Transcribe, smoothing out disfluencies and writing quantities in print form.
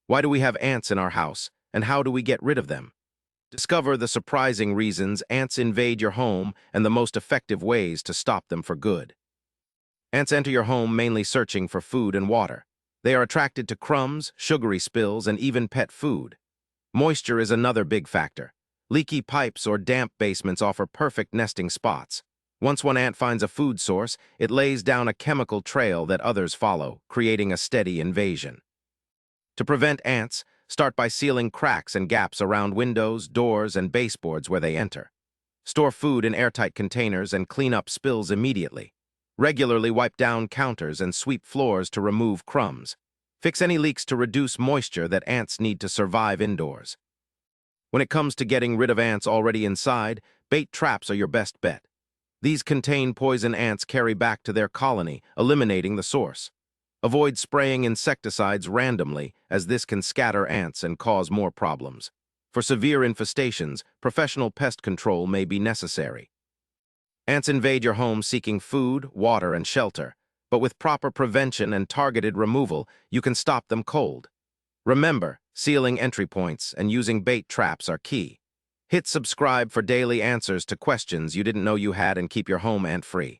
Why do we have ants in our house, and how do we get rid of them? Discover the surprising reasons ants invade your home and the most effective ways to stop them for good. Ants enter your home mainly searching for food and water. They are attracted to crumbs, sugary spills, and even pet food. Moisture is another big factor. Leaky pipes or damp basements offer perfect nesting spots. Once one ant finds a food source, it lays down a chemical trail that others follow, creating a steady invasion. To prevent ants, start by sealing cracks and gaps around windows, doors, and baseboards where they enter. Store food in airtight containers and clean up spills immediately. Regularly wipe down counters and sweep floors to remove crumbs. Fix any leaks to reduce moisture that ants need to survive indoors. When it comes to getting rid of ants already inside, bait traps are your best bet. These contain poison ants carry back to their colony, eliminating the source. Avoid spraying insecticides randomly, as this can scatter ants and cause more problems. For severe infestations, professional pest control may be necessary. Ants invade your home seeking food, water, and shelter, but with proper prevention and targeted removal, you can stop them cold. Remember, sealing entry points and using bait traps are key. Hit subscribe for daily answers to questions you didn't know you had and keep your home ant-free.